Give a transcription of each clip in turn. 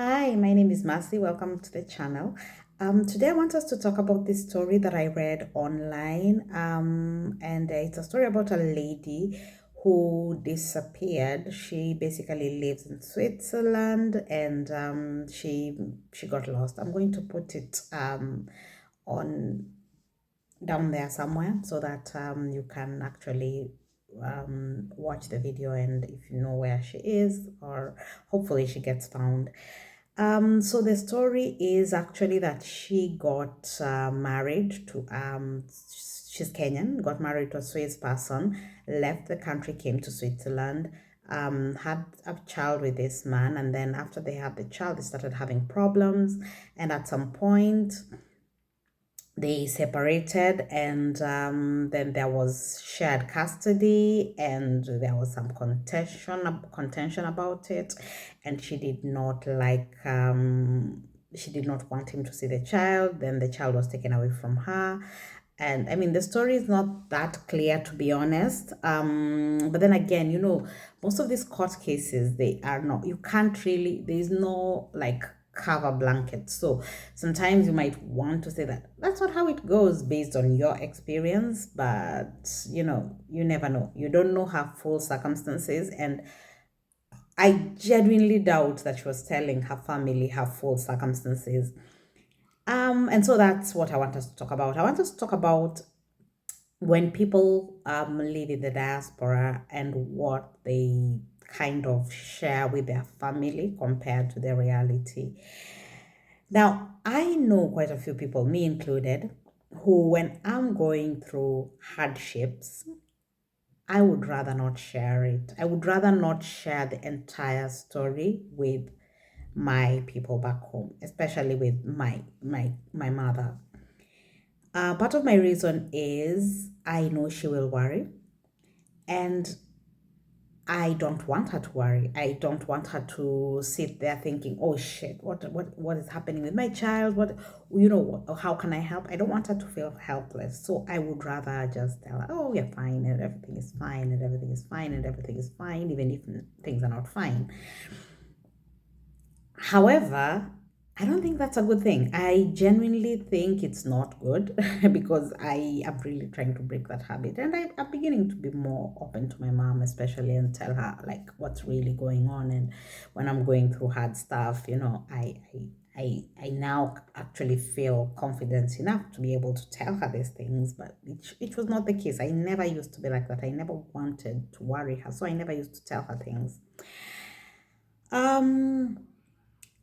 Hi, my name is Mercy. Welcome to the channel. Today I want us to talk about this story that I read online. And it's a story about a lady who disappeared. She basically lives in Switzerland, and she got lost. I'm going to put it on down there somewhere so that you can actually watch the video, and if you know where she is, or hopefully she gets found. So the story is actually that she got married to she's Kenyan, got married to a Swiss person, left the country, came to Switzerland, had a child with this man, and then after they had the child, they started having problems, and at some point they separated, and then there was shared custody, and there was some contention about it, and she did not want him to see the child. Then the child was taken away from her, and I mean the story is not that clear, to be honest. But then again, most of these court cases, they are not, you can't really, there is no like cover blanket. So sometimes you might want to say that that's not how it goes based on your experience, but you never know. You don't know her full circumstances, and I genuinely doubt that she was telling her family her full circumstances. And so that's what I want us to talk about. I want us to talk about when people live in the diaspora and what they kind of share with their family compared to the reality. Now, I know quite a few people, me included, who, when I'm going through hardships, I would rather not share it. I would rather not share the entire story with my people back home, especially with my mother. Part of my reason is I know she will worry, and I don't want her to worry. I don't want her to sit there thinking, "Oh shit, what is happening with my child? How can I help?" I don't want her to feel helpless. So I would rather just tell her, "Oh, we're fine, and everything is fine, and everything is fine, and everything is fine, even if things are not fine." However, I don't think that's a good thing. I genuinely think it's not good because I am really trying to break that habit. And I'm beginning to be more open to my mom, especially, and tell her like what's really going on. And when I'm going through hard stuff, I now actually feel confident enough to be able to tell her these things, but it was not the case. I never used to be like that. I never wanted to worry her, so I never used to tell her things. Um,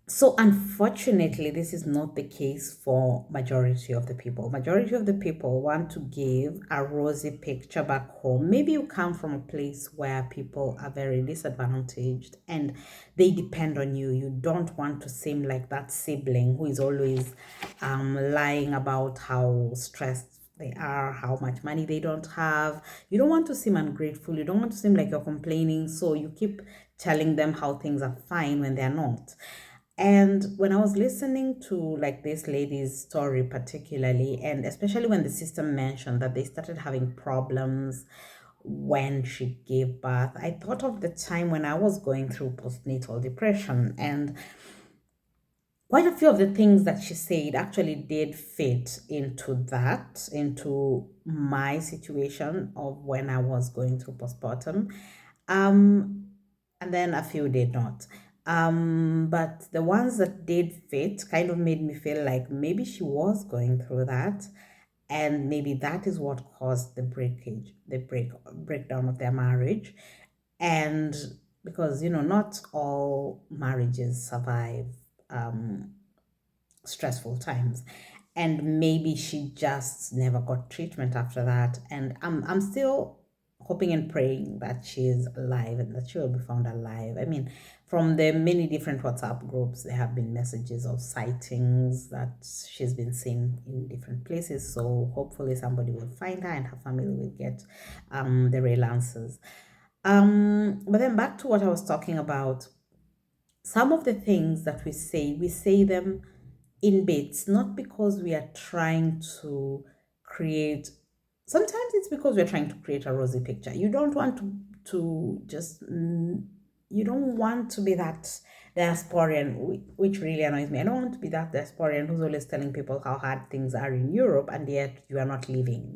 so unfortunately, this is not the case for majority of the people. Majority of the people want to give a rosy picture back home. Maybe you come from a place where people are very disadvantaged and they depend on you. You don't want to seem like that sibling who is always lying about how stressed they are, how much money they don't have. You don't want to seem ungrateful. You don't want to seem like you're complaining. So you keep telling them how things are fine when they're not. And when I was listening to like this lady's story particularly, and especially when the sister mentioned that they started having problems when she gave birth, I thought of the time when I was going through postnatal depression, and quite a few of the things that she said actually did fit into my situation of when I was going through postpartum. Um, and then a few did not. But the ones that did fit kind of made me feel like maybe she was going through that, and maybe that is what caused the breakdown of their marriage. And because not all marriages survive um, stressful times, and maybe she just never got treatment after that, and I'm still hoping and praying that she is alive and that she will be found alive. I mean, from the many different WhatsApp groups, there have been messages of sightings that she's been seen in different places, so hopefully somebody will find her and her family will get the real answers. But then back to what I was talking about. Some of the things that we say them in bits, not because we are trying to create, sometimes it's because we're trying to create a rosy picture. You don't want to just you don't want to be that diasporian, which really annoys me. I don't want to be that diasporian who's always telling people how hard things are in Europe, and yet you are not leaving.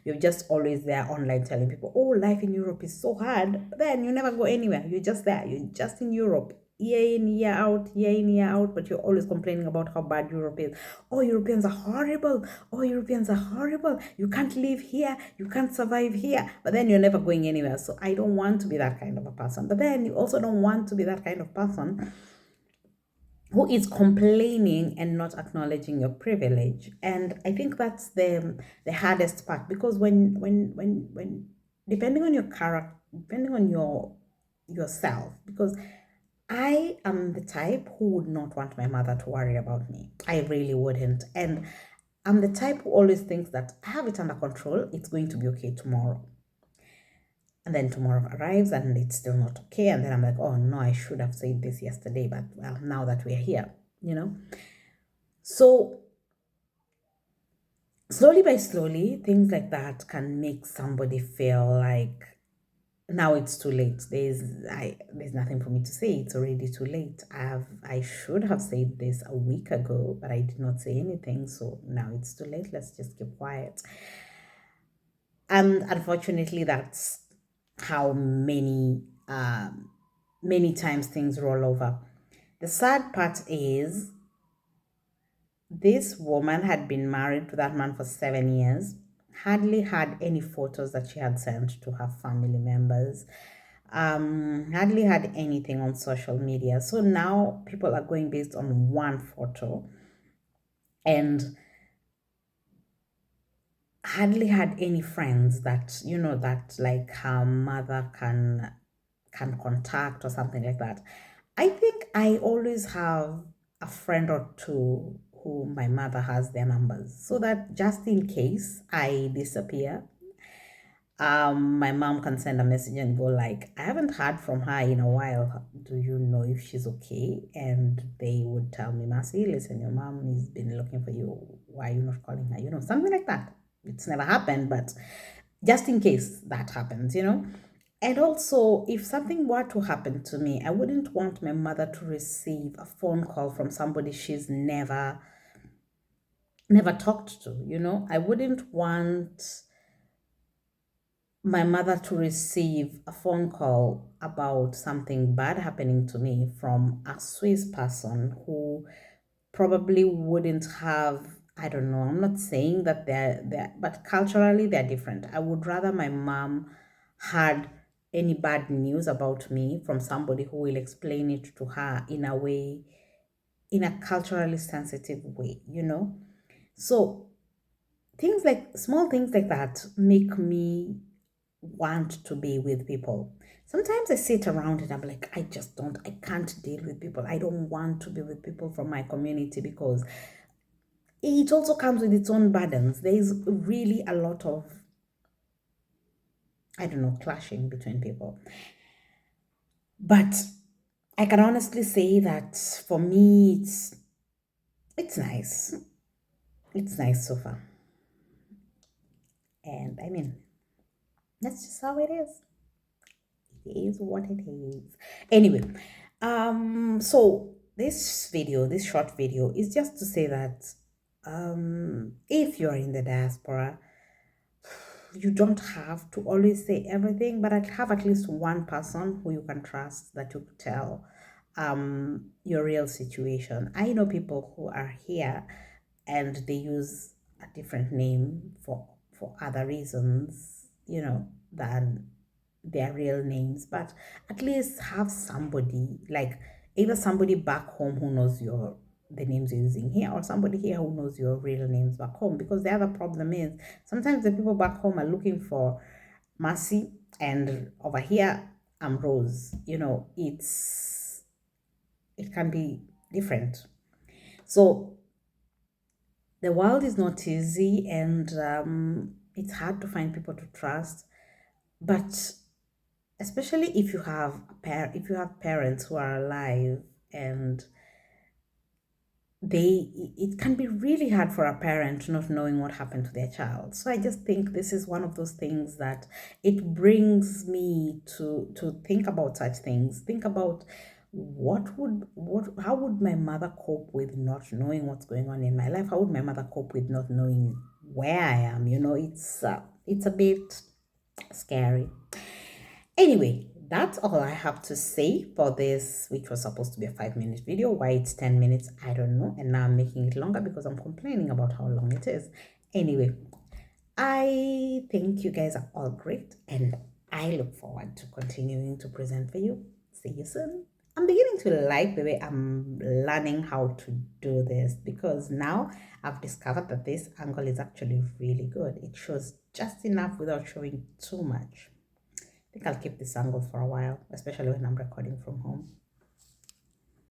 You're just always there online telling people, oh, life in Europe is so hard. But then you never go anywhere. You're just there. You're just in Europe. Year in, year out, year in, year out, but you're always complaining about how bad Europe is. Oh, Europeans are horrible. Oh, Europeans are horrible. You can't live here. You can't survive here. But then you're never going anywhere. So I don't want to be that kind of a person. But then you also don't want to be that kind of person who is complaining and not acknowledging your privilege. And I think that's the hardest part, because when depending on your character, depending on yourself, because I am the type who would not want my mother to worry about me. I really wouldn't. And I'm the type who always thinks that I have it under control. It's going to be okay tomorrow. And then tomorrow arrives and it's still not okay. And then I'm like, oh no, I should have said this yesterday. But well, now that we're here, So slowly by slowly, things like that can make somebody feel like now it's too late. There's nothing for me to say. It's already too late. I should have said this a week ago, but I did not say anything. So now it's too late. Let's just keep quiet. And unfortunately, that's how many times things roll over. The sad part is this woman had been married to that man for 7 years, hardly had any photos that she had sent to her family members, hardly had anything on social media. So now people are going based on one photo, and hardly had any friends that that like her mother can contact or something like that. I think I always have a friend or two who my mother has their numbers, so that just in case I disappear, my mom can send a message and go like, I haven't heard from her in a while. Do you know if she's okay? And they would tell me, Mercy, listen, your mom has been looking for you. Why are you not calling her? Something like that. It's never happened, but just in case that happens. And also, if something were to happen to me, I wouldn't want my mother to receive a phone call from somebody she's never talked to. I wouldn't want my mother to receive a phone call about something bad happening to me from a Swiss person who probably wouldn't have, I don't know, I'm not saying that they're but culturally they're different. I would rather my mom had any bad news about me from somebody who will explain it to her in a way, in a culturally sensitive way. So small things like that make me want to be with people. Sometimes I sit around and I'm like, I can't deal with people. I don't want to be with people from my community, because it also comes with its own burdens. There is really a lot of, I don't know, clashing between people. But I can honestly say that for me, it's nice. It's nice so far. And I mean, that's just how it is. It is what it is. Anyway, so this short video is just to say that if you're in the diaspora, you don't have to always say everything, but I have at least one person who you can trust that you tell your real situation. I know people who are here and they use a different name for other reasons, than their real names, but at least have somebody, like either somebody back home who knows the names you're using here, or somebody here who knows your real names back home. Because the other problem is sometimes the people back home are looking for Mercy, and over here I'm Rose. It can be different. So the world is not easy, and it's hard to find people to trust. But especially if you have parents who are alive, and it can be really hard for a parent not knowing what happened to their child. So I just think this is one of those things that it brings me to think about such things. Think about how would my mother cope with not knowing what's going on in my life? How would my mother cope with not knowing where I am? It's a bit scary. Anyway, that's all I have to say for this, which was supposed to be a 5-minute video. Why it's 10 minutes, I don't know. And now I'm making it longer because I'm complaining about how long it is. Anyway, I think you guys are all great, and I look forward to continuing to present for you. See you soon. I'm beginning to like the way I'm learning how to do this, because now I've discovered that this angle is actually really good. It shows just enough without showing too much. I think I'll keep this angle for a while, especially when I'm recording from home.